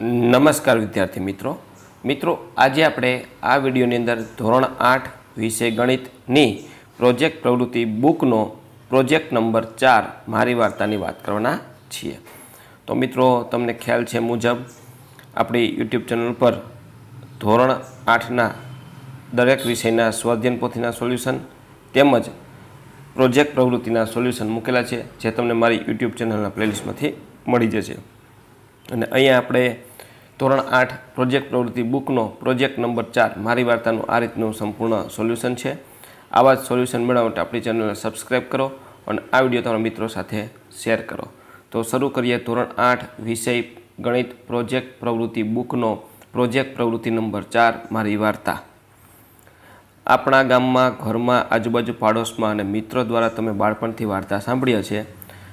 નમસ્કાર વિદ્યાર્થી મિત્રો આજે આપણે આ વિડીયોની અંદર ધોરણ 8 વિષય ગણિતની પ્રોજેક્ટ પ્રવૃત્તિ બુકનો પ્રોજેક્ટ નંબર 4 મારી વાર્તાની વાત કરવાના છીએ। તો મિત્રો તમને ખ્યાલ છે મુજબ આપણી યુટ્યુબ ચેનલ પર ધોરણ 8ના દરેક વિષયના સ્વાધ્યાયન પોથીના સોલ્યુશન તેમજ પ્રોજેક્ટ પ્રવૃત્તિના સોલ્યુશન મૂકેલા છે, જે તમને મારી યુટ્યુબ ચેનલના પ્લેલિસ્ટમાંથી મળી જશે। અને અહીંયા આપણે ધોરણ 8 પ્રોજેક્ટ પ્રવૃત્તિ બુકનો પ્રોજેક્ટ નંબર 4 મારી વાર્તાનું આ રીતનું સંપૂર્ણ સોલ્યુશન છે। આવા જ સોલ્યુશન મેળવવા માટે આપણી ચેનલને સબસ્ક્રાઈબ કરો અને આ વિડીયો તમારા મિત્રો સાથે શેર કરો। તો શરૂ કરીએ ધોરણ 8 વિષય ગણિત પ્રોજેક્ટ પ્રવૃત્તિ બુકનો પ્રોજેક્ટ પ્રવૃત્તિ નંબર 4 મારી વાર્તા। આપણા ગામમાં, ઘરમાં, આજુબાજુ, પાડોશમાં અને મિત્રો દ્વારા તમે બાળપણથી વાર્તા સાંભળ્યા છે।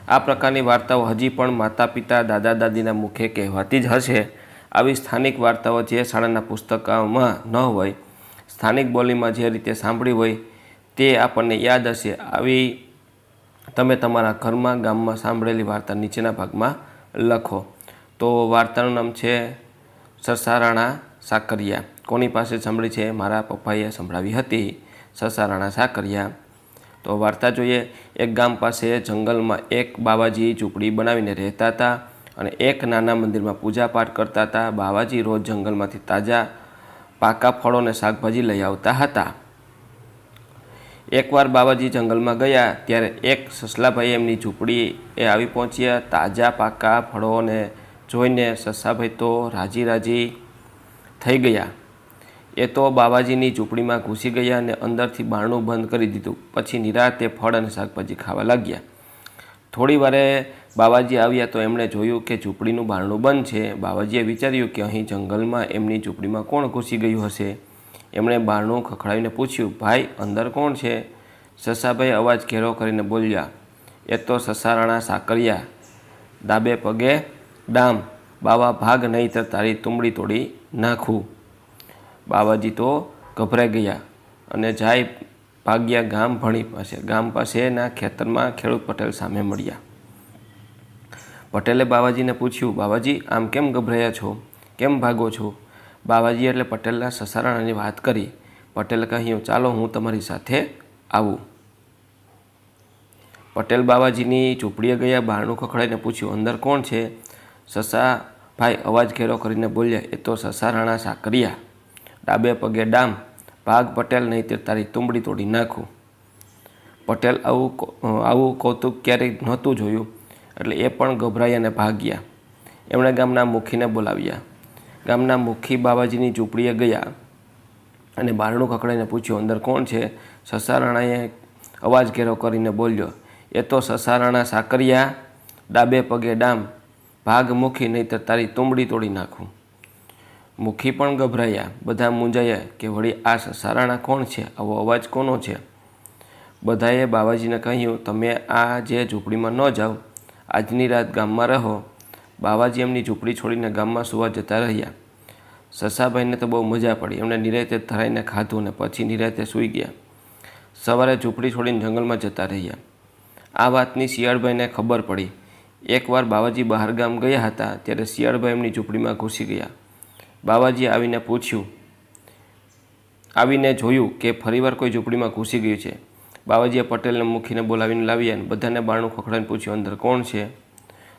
આ પ્રકારની વાર્તાઓ હજી પણ માતા પિતા, દાદા દાદીના મુખે કહેવાતી જ હશે। આવી સ્થાનિક વાર્તાઓ જે શાળાના પુસ્તકોમાં ન હોય, સ્થાનિક બોલીમાં જે રીતે સાંભળી હોય તે આપણને યાદ હશે। આવી તમે તમારા ઘરમાં, ગામમાં સાંભળેલી વાર્તા નીચેના ભાગમાં લખો। તો વાર્તાનું નામ છે સસારાણા સાકરિયા। કોની પાસે સાંભળી છે? મારા પપ્પાએ સંભળાવી હતી, સસારાણા સાકરિયા। તો વાર્તા જોઈએ। એક ગામ પાસે જંગલમાં એક બાવાજી ઝૂંપડી બનાવીને રહેતા હતા અને એક નાના મંદિરમાં પૂજાપાઠ કરતા હતા। બાવાજી રોજ જંગલમાંથી તાજા પાકા ફળો અને શાકભાજી લઈ આવતા હતા। એકવાર બાવાજી જંગલમાં ગયા ત્યારે એક સસલાભાઈ એમની ઝૂંપડીએ આવી પહોંચ્યા। તાજા પાકા ફળોને જોઈને સસાભાઈ તો રાજી થઈ ગયા। એ તો બાવાજીની ઝૂંપડીમાં ઘૂસી ગયા અને અંદરથી બારણું બંધ કરી દીધું। પછી નિરાંતે ફળ અને શાકભાજી ખાવા લાગ્યા। થોડી વારે બાવાજી આવ્યા તો એમણે જોયું કે ઝૂંપડીનું બારણું બંધ છે। બાવાજીએ વિચાર્યું કે અહીં જંગલમાં એમની ઝૂંપડીમાં કોણ ઘૂસી ગયું હશે? એમણે બારણું ખખડાવીને પૂછ્યું, ભાઈ અંદર કોણ છે? સસાભાઈ અવાજ ઘેરો કરીને બોલ્યા, એ તો સસારાણા સાકરિયા, ડાબે પગે ડામ, બાવા ભાગ નહીંતર તારી તુંબડી તોડી નાખું। બાવાજી તો ગભરાઈ ગયા અને જાય ભાગ્યા ગામ ભણી પાસે। ગામ પાસેના ખેતરમાં ખેડૂત પટેલ સામે મળ્યા। પટેલે બાવાજીને પૂછ્યું, બાવાજી આમ કેમ ગભરાયા છો? કેમ ભાગો છો? બાવાજી એટલે પટેલના સસારાણાની વાત કરી। પટેલે કહ્યું, ચાલો હું તમારી સાથે આવું। પટેલ બાવાજીની ઝૂંપડીએ ગયા, બારણું ખખડાઈને પૂછ્યું, અંદર કોણ છે? સસાભાઈ અવાજ ઘેરો કરીને બોલ્યા, એ તો સસારાણા સાકરિયા, ડાબે પગે ડામ, ભાગ પટેલ નહીંતર તારી તુંબડી તોડી નાખું। પટેલ આવું કૌતુક ક્યારેય નહોતું જોયું એટલે એ પણ ગભરાયા અને ભાગ્યા। એમણે ગામના મુખીને બોલાવ્યા। ગામના મુખી બાવાજીની ઝૂંપડીએ ગયા અને બારણું ખખડાઈને પૂછ્યું, અંદર કોણ છે? સસારાણાએ અવાજ ઘેરો કરીને બોલ્યો, એ તો સસારાણા સાકરિયા, ડાબે પગે ડામ, ભાગ મુખી નહીંતર તારી તુંબડી તોડી નાખું। મુખી પણ ગભરાયા, બધા મૂંઝાયા કે વળી આ સસારાણા કોણ છે? આવો અવાજ કોનો છે? બધાએ બાવાજીને કહ્યું, તમે આ જે ઝૂંપડીમાં ન જાઓ, આજની રાત ગામમાં રહો। બાવાજી એમની ઝૂંપડી છોડીને ગામમાં સુવા જતા રહ્યા। સસાભાઈને તો બહુ મજા પડી। એમણે નિરાંતે ધરાઈને ખાધું અને પછી નિરાંતે સૂઈ ગયા। સવારે ઝૂંપડી છોડીને જંગલમાં જતા રહ્યા। આ વાતની શિયાળભાઈને ખબર પડી। એકવાર બાવાજી બહાર ગામ ગયા હતા ત્યારે શિયાળભાઈ એમની ઝૂંપડીમાં ઘૂસી ગયા। બાવાજીએ આવીને જોયું કે ફરીવાર કોઈ ઝૂંપડીમાં ઘૂસી ગયું છે। બાવાજીએ પટેલને મુખીને બોલાવીને લાવ્યા અને બધાને બારણું ખખડાવીને પૂછ્યું, અંદર કોણ છે?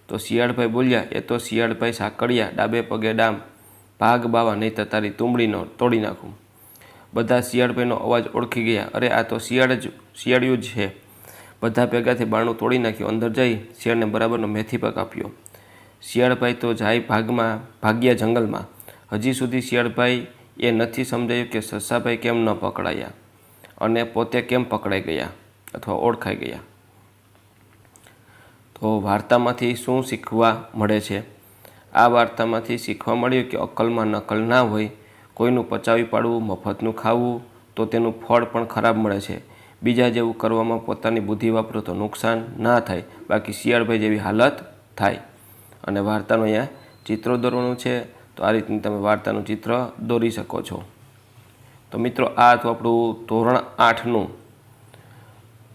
તો શિયાળભાઈ બોલ્યા, એ તો શિયાળભાઈ સાકરિયા, ડાબે પગે ડામ, ભાગ બાવા નહીંતર તારી તુંબડીનો તોડી નાખું। બધા શિયાળભાઈનો અવાજ ઓળખી ગયા, અરે આ તો શિયાળિયું જ છે। બધા ભેગાથી બારણું તોડી નાખ્યું। અંદર જઈ શિયાળને બરાબરનો મેથી પાક આપ્યો। શિયાળભાઈ તો જાય ભાગ્યા જંગલમાં। હજી સુધી શિયાળભાઈ એ નથી સમજાયું કે સસાભાઈ કેમ ન પકડાયા અને પોતે કેમ પકડાઈ ગયા અથવા ઓળખાઈ ગયા। તો વાર્તામાંથી શું શીખવા મળે છે? આ વાર્તામાંથી શીખવા મળ્યું કે અક્કલમાં નકલ ના હોય। કોઈનું પચાવી પાડવું, મફતનું ખાવું તો તેનું ફળ પણ ખરાબ મળે છે। બીજા જેવું કરવામાં પોતાની બુદ્ધિ વાપરો તો નુકસાન ના થાય, બાકી શિયાળભાઈ જેવી હાલત થાય। અને વાર્તાનું અહીંયા ચિત્રો દોરવાનું છે, તો આ રીતની તમે વાર્તાનું ચિત્ર દોરી શકો છો। તો મિત્રો આ હતું આપણું ધોરણ 8નું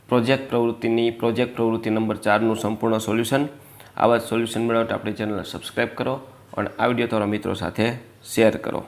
પ્રોજેક્ટ પ્રવૃત્તિ નંબર 4નું સંપૂર્ણ સોલ્યુશન। આવા જ સોલ્યુશન મેળવવા માટે આપણી ચેનલને સબસ્ક્રાઈબ કરો પણ આ વિડીયો તમારા મિત્રો સાથે શેર કરો.